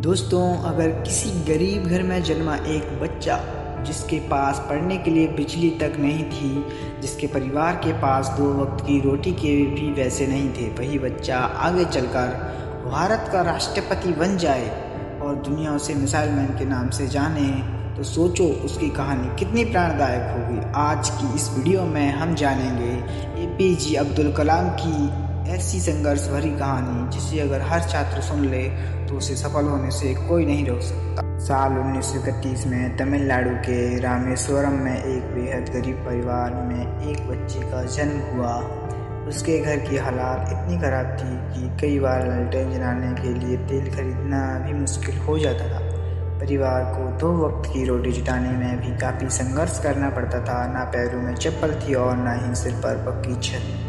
दोस्तों, अगर किसी गरीब घर में जन्मा एक बच्चा जिसके पास पढ़ने के लिए बिजली तक नहीं थी, जिसके परिवार के पास 2 वक्त की रोटी के भी पैसे नहीं थे, वही बच्चा आगे चलकर भारत का राष्ट्रपति बन जाए और दुनिया उसे मिसाइल मैन के नाम से जाने, तो सोचो उसकी कहानी कितनी प्रेरणादायक होगी। आज की इस वीडियो में हम जानेंगे एपीजे अब्दुल कलाम की ऐसी संघर्ष भरी कहानी जिसे अगर हर छात्र सुन ले तो उसे सफल होने से कोई नहीं रोक सकता। साल 1931 में तमिलनाडु के रामेश्वरम में एक बेहद गरीब परिवार में एक बच्चे का जन्म हुआ। उसके घर की हालात इतनी खराब थी कि कई बार लालटेन जलाने के लिए तेल खरीदना भी मुश्किल हो जाता था। परिवार को 2 वक्त की रोटी जुटाने में भी काफ़ी संघर्ष करना पड़ता था। ना पैरों में चप्पल थी और ना ही सिर पर पक्की छत।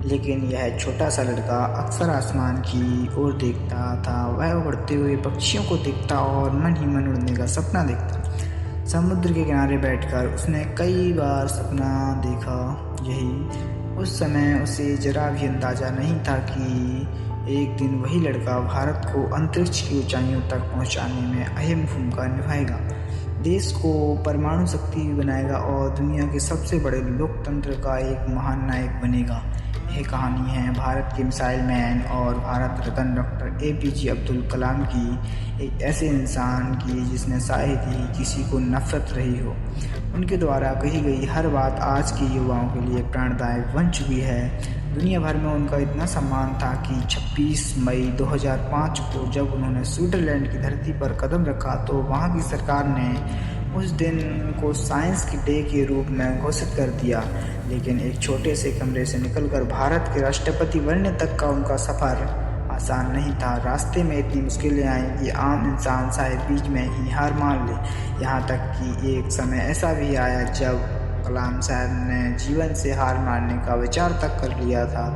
लेकिन यह छोटा सा लड़का अक्सर आसमान की ओर देखता था। वह उड़ते हुए पक्षियों को देखता और मन ही मन उड़ने का सपना देखता। समुद्र के किनारे बैठकर उसने कई बार सपना देखा यही। उस समय उसे जरा भी अंदाजा नहीं था कि एक दिन वही लड़का भारत को अंतरिक्ष की ऊंचाइयों तक पहुंचाने में अहम भूमिका निभाएगा, देश को परमाणु शक्ति बनाएगा और दुनिया के सबसे बड़े लोकतंत्र का एक महान नायक बनेगा। यह कहानी है भारत के मिसाइल मैन और भारत रत्न डॉक्टर एपीजे अब्दुल कलाम की, एक ऐसे इंसान की जिसने शायद ही किसी को नफरत रही हो। उनके द्वारा कही गई हर बात आज के युवाओं के लिए प्रेरणादायक बन चुकी है। दुनिया भर में उनका इतना सम्मान था कि 26 मई 2005 को जब उन्होंने स्विट्जरलैंड की धरती पर कदम रखा तो वहाँ की सरकार ने उस दिन को साइंस की डे के रूप में घोषित कर दिया। लेकिन एक छोटे से कमरे से निकलकर भारत के राष्ट्रपति बनने तक का उनका सफ़र आसान नहीं था। रास्ते में इतनी मुश्किलें आईं कि आम इंसान शायद बीच में ही हार मान ले। यहाँ तक कि एक समय ऐसा भी आया जब कलाम साहब ने जीवन से हार मारने का विचार तक कर लिया था।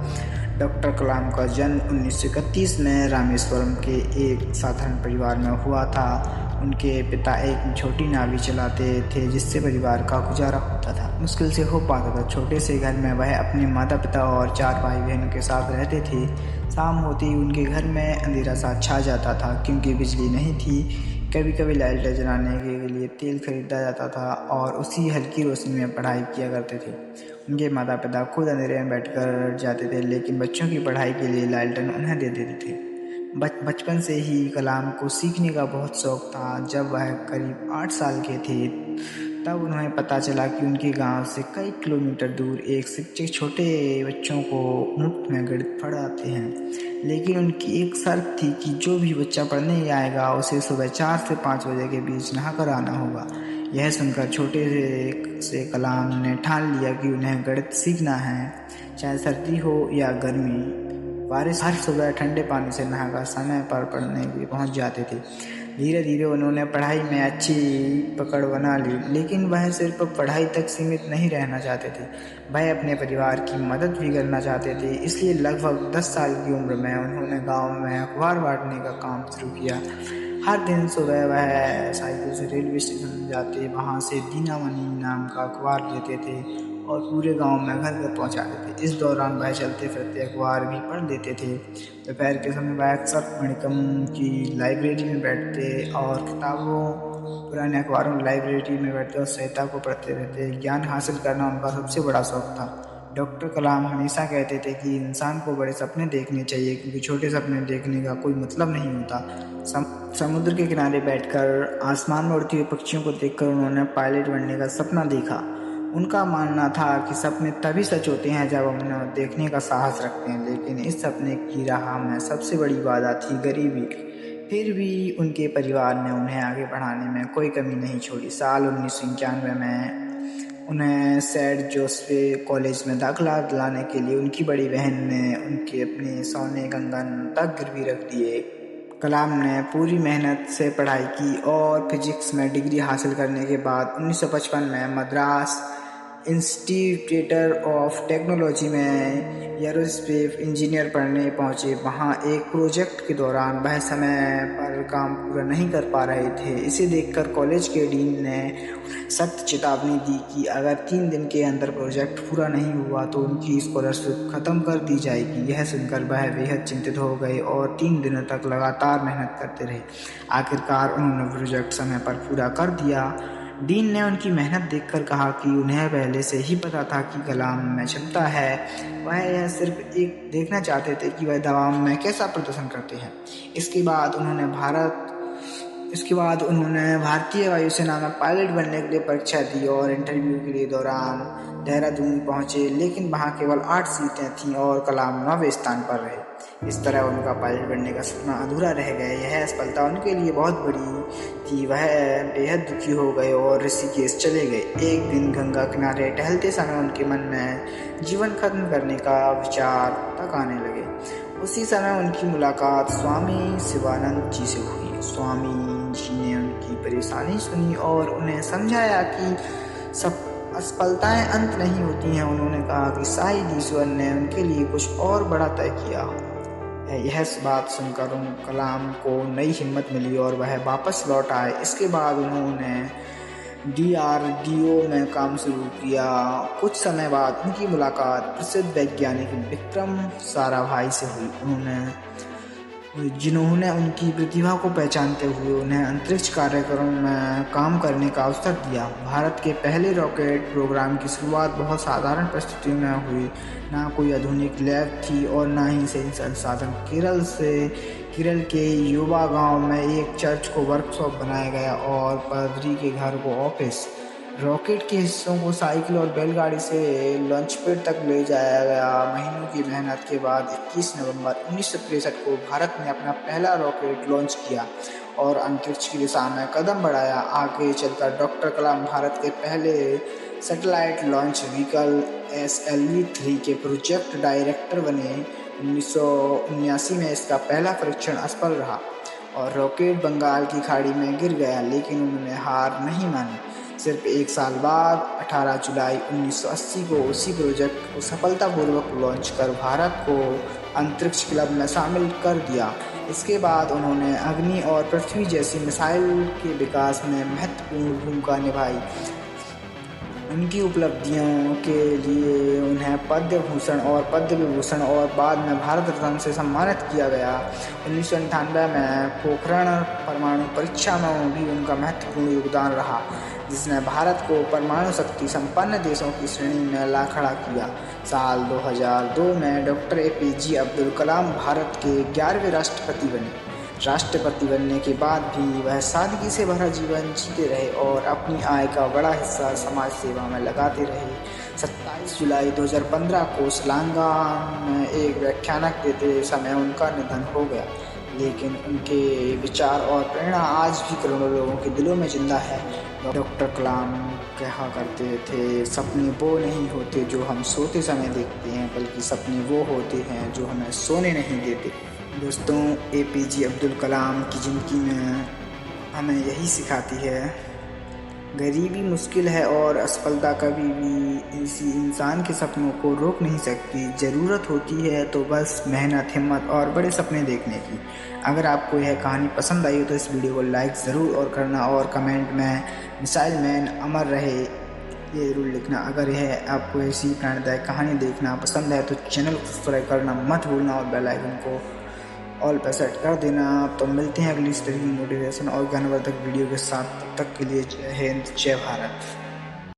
डॉक्टर कलाम का जन्म 1931 में रामेश्वरम के एक साधारण परिवार में हुआ था। उनके पिता एक छोटी नावी चलाते थे जिससे परिवार का गुजारा होता था, मुश्किल से हो पाता था। छोटे से घर में वह अपने माता पिता और 4 भाई बहनों के साथ रहते थे। शाम होते ही उनके घर में अंधेरा सा छा जाता था क्योंकि बिजली नहीं थी। कभी कभी लाइटें जलाने के लिए तेल खरीदा जाता था और उसी हल्की रोशनी में पढ़ाई किया करते थे। उनके माता पिता खुद अंधेरे में बैठकर जाते थे, लेकिन बच्चों की पढ़ाई के लिए लालटेन उन्हें दे देते थे। बचपन से ही कलाम को सीखने का बहुत शौक था। जब वह करीब 8 साल के थे तब उन्हें पता चला कि उनके गांव से कई किलोमीटर दूर एक शिक्षक छोटे बच्चों को मुफ्त में गणित पढ़ाते हैं। लेकिन उनकी एक शर्त थी कि जो भी बच्चा पढ़ने आएगा उसे सुबह 4 से 5 बजे के बीच नहाकर आना होगा। यह सुनकर छोटे से कलाम ने ठान लिया कि उन्हें गणित सीखना है, चाहे सर्दी हो या गर्मी। बारिश हर सुबह ठंडे पानी से नहाकर समय पर पढ़ने भी पहुंच जाते थे। धीरे धीरे उन्होंने पढ़ाई में अच्छी पकड़ बना ली, लेकिन वह सिर्फ पढ़ाई तक सीमित नहीं रहना चाहते थे। वह अपने परिवार की मदद भी करना चाहते थे। इसलिए लगभग 10 साल की उम्र में उन्होंने गांव में अखबार बांटने का काम शुरू किया। हर दिन सुबह वह साइकिल से रेलवे स्टेशन जाते, वहाँ से दीनामणि नाम का अखबार लेते थे और पूरे गांव में घर घर पहुंचाते थे। इस दौरान वह चलते फिरते अखबार भी पढ़ लेते थे। दोपहर के समय वह अक्सर मणिकम की लाइब्रेरी में बैठते और पुराने अखबारों में लाइब्रेरी में बैठते और संहिता को पढ़ते रहते। ज्ञान हासिल करना उनका सबसे बड़ा शौक था। डॉक्टर कलाम हमेशा कहते थे कि इंसान को बड़े सपने देखने चाहिए क्योंकि छोटे सपने देखने का कोई मतलब नहीं होता। समुद्र के किनारे बैठकर आसमान में उड़ती हुई पक्षियों को देखकर उन्होंने पायलट बनने का सपना देखा। उनका मानना था कि सपने तभी सच होते हैं जब हम उन्हें देखने का साहस रखते हैं। लेकिन इस सपने की राह में सबसे बड़ी बाधा थी गरीबी। फिर भी उनके परिवार ने उन्हें आगे बढ़ाने में कोई कमी नहीं छोड़ी। साल 1991 में उन्हें सेंट जोसेफ कॉलेज में दाखिला दिलाने के लिए उनकी बड़ी बहन ने उनके अपने सोने कंगन तक गिरवी रख दिए। कलाम ने पूरी मेहनत से पढ़ाई की और फिजिक्स में डिग्री हासिल करने के बाद 1955 में मद्रास इंस्टीट्यूट ऑफ टेक्नोलॉजी में एरोस्पेस इंजीनियर पढ़ने पहुंचे। वहां एक प्रोजेक्ट के दौरान वह समय पर काम पूरा नहीं कर पा रहे थे। इसे देखकर कॉलेज के डीन ने सख्त चेतावनी दी कि अगर 3 दिन के अंदर प्रोजेक्ट पूरा नहीं हुआ तो उनकी स्कॉलरशिप खत्म कर दी जाएगी। यह सुनकर वह बेहद चिंतित हो गए और 3 दिनों तक लगातार मेहनत करते रहे। आखिरकार उन्होंने प्रोजेक्ट समय पर पूरा कर दिया। डीन ने उनकी मेहनत देखकर कहा कि उन्हें पहले से ही पता था कि कलाम में क्षमता है। वह यह सिर्फ एक देखना चाहते थे कि वह दबाव में कैसा प्रदर्शन करते हैं। इसके बाद उन्होंने भारतीय वायुसेना में पायलट बनने के लिए परीक्षा दी और इंटरव्यू के लिए दौरान देहरादून पहुंचे, लेकिन वहां केवल 8 सीटें थीं और कलाम 9वें स्थान पर रहे। इस तरह उनका पायलट बनने का सपना अधूरा रह गया। यह असफलता उनके लिए बहुत बड़ी थी। वह बेहद दुखी हो गए और ऋषिकेश चले गए। एक दिन गंगा किनारे टहलते समय उनके मन में जीवन खत्म करने का विचार तक आने लगे। उसी समय उनकी मुलाकात स्वामी शिवानंद जी से हुई। स्वामी जी ने उनकी परेशानी सुनी और उन्हें समझाया कि सब असफलताएं अंत नहीं होती हैं। उन्होंने कहा कि शायद ईश्वर ने उनके लिए कुछ और बड़ा तय किया। यह बात सुनकर कलाम को नई हिम्मत मिली और वह वापस लौट आए। इसके बाद उन्होंने DRDO में काम शुरू किया। कुछ समय बाद उनकी मुलाकात प्रसिद्ध वैज्ञानिक विक्रम साराभाई से हुई, जिन्होंने उनकी प्रतिभा को पहचानते हुए उन्हें अंतरिक्ष कार्यक्रम में काम करने का अवसर दिया। भारत के पहले रॉकेट प्रोग्राम की शुरुआत बहुत साधारण परिस्थितियों में हुई। ना कोई आधुनिक लैब थी और ना ही सही संसाधन। केरल के युवा गांव में एक चर्च को वर्कशॉप बनाया गया और पादरी के घर को ऑफिस। रॉकेट के हिस्सों को साइकिल और बैलगाड़ी से लॉन्च पैड तक ले जाया गया। महीनों की मेहनत के बाद 21 नवंबर 1963 को भारत ने अपना पहला रॉकेट लॉन्च किया और अंतरिक्ष की दिशा में कदम बढ़ाया। आगे चलकर डॉक्टर कलाम भारत के पहले सैटेलाइट लॉन्च व्हीकल SLV-3 के प्रोजेक्ट डायरेक्टर बने। 1979 में इसका पहला परीक्षण असफल रहा और रॉकेट बंगाल की खाड़ी में गिर गया, लेकिन उन्होंने हार नहीं मानी। सिर्फ 1 साल बाद 18 जुलाई 1980 को उसी प्रोजेक्ट को सफलतापूर्वक लॉन्च कर भारत को अंतरिक्ष क्लब में शामिल कर दिया। इसके बाद उन्होंने अग्नि और पृथ्वी जैसी मिसाइल के विकास में महत्वपूर्ण भूमिका निभाई। उनकी उपलब्धियों के लिए उन्हें पद्म भूषण और पद्म विभूषण और बाद में भारत रत्न से सम्मानित किया गया। 1998 में पोखरण परमाणु परीक्षा में भी उनका महत्वपूर्ण योगदान रहा, जिसने भारत को परमाणु शक्ति संपन्न देशों की श्रेणी में ला खड़ा किया। साल 2002 में डॉक्टर APJ अब्दुल कलाम भारत के 11वें राष्ट्रपति बने। राष्ट्रपति बनने के बाद भी वह सादगी से भरा जीवन जीते रहे और अपनी आय का बड़ा हिस्सा समाज सेवा में लगाते रहे। 27 जुलाई 2015 को शिलांग में एक व्याख्यानक देते समय उनका निधन हो गया, लेकिन उनके विचार और प्रेरणा आज भी करोड़ों लोगों के दिलों में जिंदा है। डॉक्टर कलाम कहा करते थे, सपने वो नहीं होते जो हम सोते समय देखते हैं, बल्कि सपने वो होते हैं जो हमें सोने नहीं देते। दोस्तों, APJ अब्दुल कलाम की ज़िंदगी में हमें यही सिखाती है, गरीबी मुश्किल है और असफलता कभी भी इसी इंसान के सपनों को रोक नहीं सकती। ज़रूरत होती है तो बस मेहनत, हिम्मत और बड़े सपने देखने की। अगर आपको यह कहानी पसंद आई हो तो इस वीडियो को लाइक ज़रूर और करना और कमेंट में मिसाइल मैन अमर रहे ये ज़रूर लिखना। अगर यह आपको ऐसी प्रेरणादायक कहानी देखना पसंद है तो चैनल को सब्सक्राइब करना मत भूलना और बेल आइकन को ऑल पर सेट कर देना। तो मिलते हैं अगली इस तरह की मोटिवेशन और ज्ञानवर्धक वीडियो के साथ। तब तक के लिए जय हिंद, जय भारत।